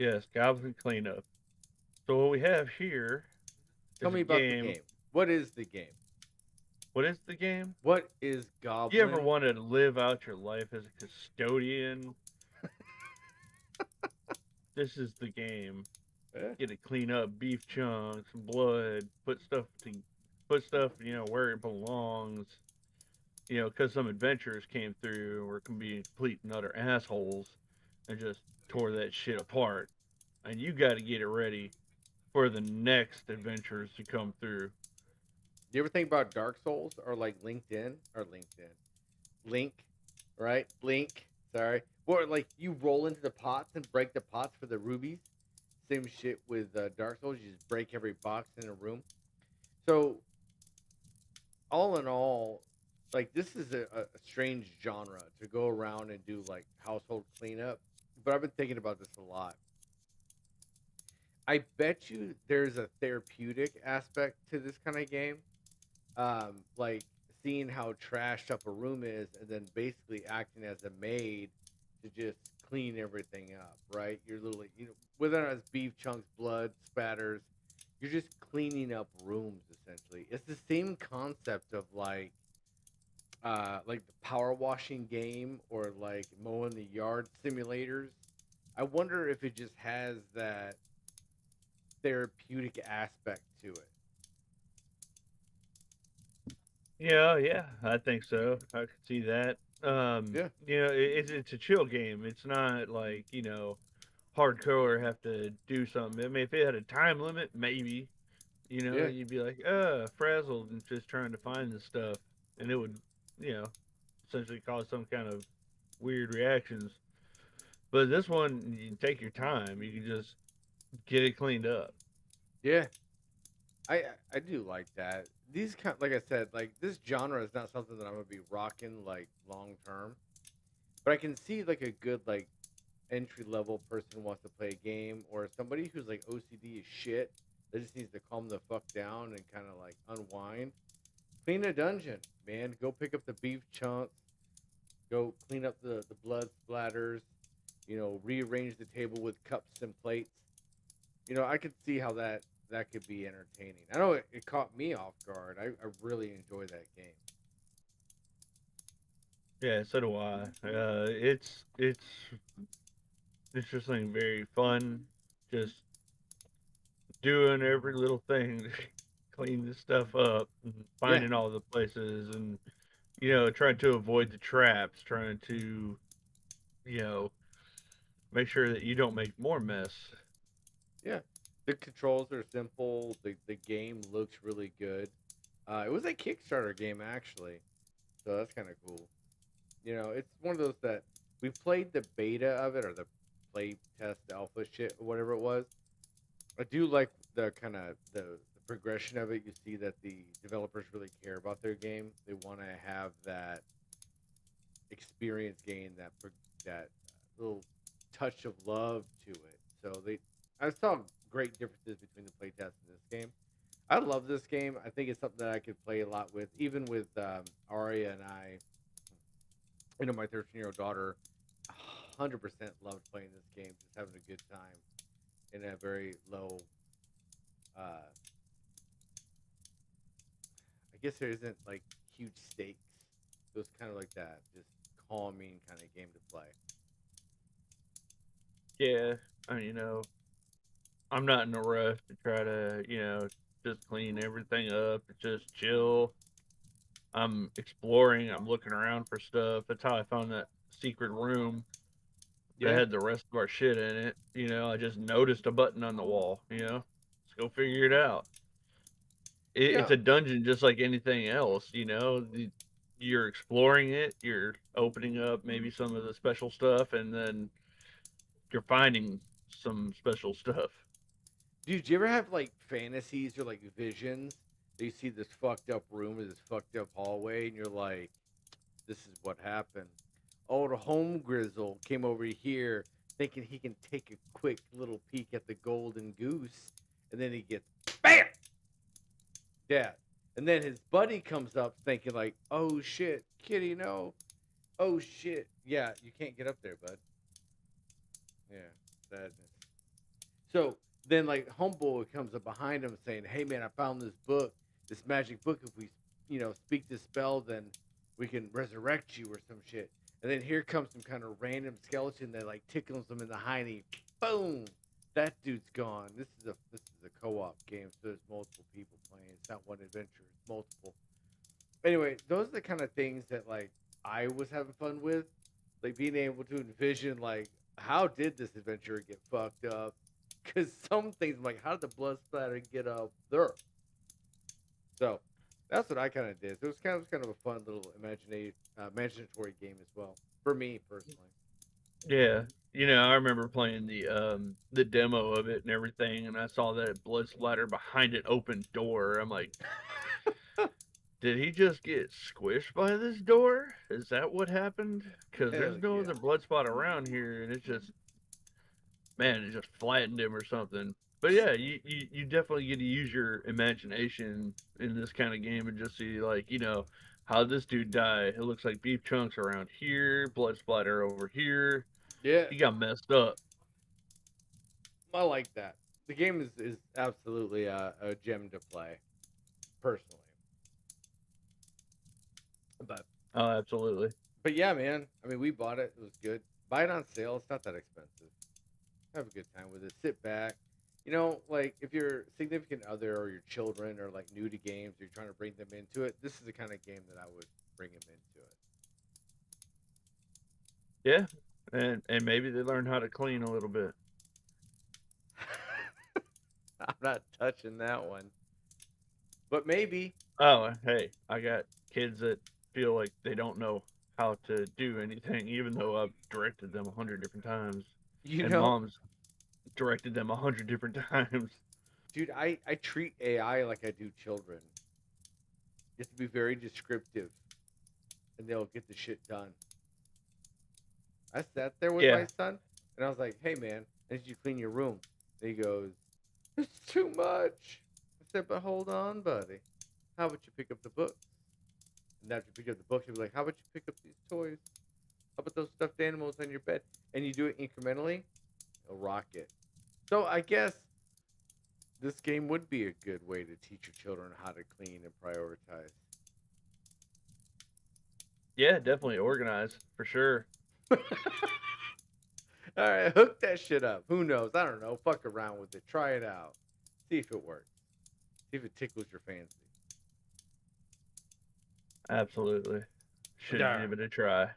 Yes, Goblin Cleanup. So what we have here Tell is a me about the game. game. What is the game? What is the game? What is You ever Goblin? wanted to live out your life as a custodian? This is the game. Eh? Get to clean up beef chunks, blood, put stuff, where it belongs. Because some adventurers came through or can be complete and utter assholes and just tore that shit apart. And you got to get it ready for the next adventurers to come through. You ever think about Dark Souls or like LinkedIn? Link, right? Blink. Sorry. Or like you roll into the pots and break the pots for the rubies. Same shit with Dark Souls. You just break every box in a room. So all in all, like this is a strange genre to go around and do like household cleanup. But I've been thinking about this a lot. I bet you there's a therapeutic aspect to this kind of game. Like seeing how trashed up a room is, and then basically acting as a maid to just clean everything up. Right? You're literally, whether or not it's beef chunks, blood, spatters, you're just cleaning up rooms essentially. It's the same concept of like the power washing game or like mowing the yard simulators. I wonder if it just has that therapeutic aspect to it. Yeah, I think so. I could see that. Yeah, It's a chill game. It's not like hardcore have to do something. I mean, if it had a time limit, maybe yeah, you'd be like, frazzled and just trying to find this stuff, and it would you know essentially cause some kind of weird reactions. But this one, you can take your time. You can just get it cleaned up. yeah. I do like that. These kind, like I said, like this genre is not something that I'm gonna be rocking like long term. But I can see like a good like entry level person who wants to play a game, or somebody who's like OCD as shit that just needs to calm the fuck down and kind of like unwind. Clean a dungeon, man. Go pick up the beef chunks. Go clean up the blood splatters. Rearrange the table with cups and plates. I could see how that could be entertaining. I know it caught me off guard. I really enjoy that game. Yeah, so do I. It's interesting, very fun. Just doing every little thing to clean this stuff up, and Yeah, finding all the places, and trying to avoid the traps, trying to you know make sure that you don't make more mess. yeah. The controls are simple. The game looks really good. It was a Kickstarter game actually, so that's kind of cool. It's one of those that we played the beta of it or the play test alpha shit or whatever it was. I do like the kind of the progression of it. You see that the developers really care about their game. They want to have that experience gain, that little touch of love to it. So I saw great differences between the playtest and this game. I love this game. I think it's something that I could play a lot with, even with Aria and I. My 13-year-old daughter, 100% loved playing this game, just having a good time in a very low. Uh, I guess there isn't like huge stakes. So it's kind of like that, just calming kind of game to play. Yeah, I mean, I'm not in a rush to try to just clean everything up. Just chill. I'm exploring. I'm looking around for stuff. That's how I found that secret room that Yeah, had the rest of our shit in it. I just noticed a button on the wall. Let's go figure it out. yeah, It's a dungeon just like anything else. You're exploring it. You're opening up maybe some of the special stuff, and then you're finding some special stuff. Dude, do you ever have like fantasies or like visions that you see this fucked up room or this fucked up hallway, and you're like, "This is what happened." Oh, the home grizzle came over here thinking he can take a quick little peek at the golden goose, and then he gets bam dead. And then his buddy comes up thinking like, "Oh shit, kitty, no! Oh shit, yeah, you can't get up there, bud." Yeah, sadness. So then, like, homeboy comes up behind him saying, "Hey, man, I found this book, this magic book. If we, speak this spell, then we can resurrect you or some shit." And then here comes some kind of random skeleton that like tickles him in the hiney. Boom! That dude's gone. This is a co-op game, so there's multiple people playing. It's not one adventure; it's multiple. Anyway, those are the kind of things that like I was having fun with, like being able to envision like how did this adventure get fucked up? Because some things I'm like, how did the blood splatter get up there? So that's what I kind of did. So it was kind of a fun little imaginatory game as well for me personally. Yeah. You know, I remember playing the demo of it and everything, and I saw that blood splatter behind an open door. I'm like, did he just get squished by this door? Is that what happened? Because Hell there's no yeah. other blood spot around here, and it's just, man, it just flattened him or something. But yeah, you definitely get to use your imagination in this kind of game and just see, like, how this dude die. It looks like beef chunks around here, blood splatter over here. Yeah, He got messed up. I like that. The game is absolutely a gem to play personally. But Oh, absolutely. but yeah, man. I mean, we bought it. It was good. Buy it on sale. It's not that expensive. Have a good time with it. Sit back. Like if your significant other or your children are like new to games, or you're trying to bring them into it. This is the kind of game that I would bring them into Yeah, and maybe they learn how to clean a little bit. it. I'm not touching that one, but maybe. Oh, hey, I got kids that feel like they don't know how to do anything, even though I've directed them 100 different times, You and know, mom's directed them 100 different times. dude, I treat AI like I do children. You have to be very descriptive, and they'll get the shit done. I sat there with my Yeah, son, and I was like, "Hey, man, I need you to clean your room." And he goes, "It's too much." I said, "But hold on, buddy. How about you pick up the book?" And after you pick up the book, he'll be like, "How about you pick up these toys? How about those stuffed animals on your bed?" And you do it incrementally, he'll rock it. So I guess this game would be a good way to teach your children how to clean and prioritize. yeah, definitely organized for sure. All right, hook that shit up. Who knows? I don't know. Fuck around with it. Try it out. See if it works. See if it tickles your fancy. Absolutely, should Nah. give it a try.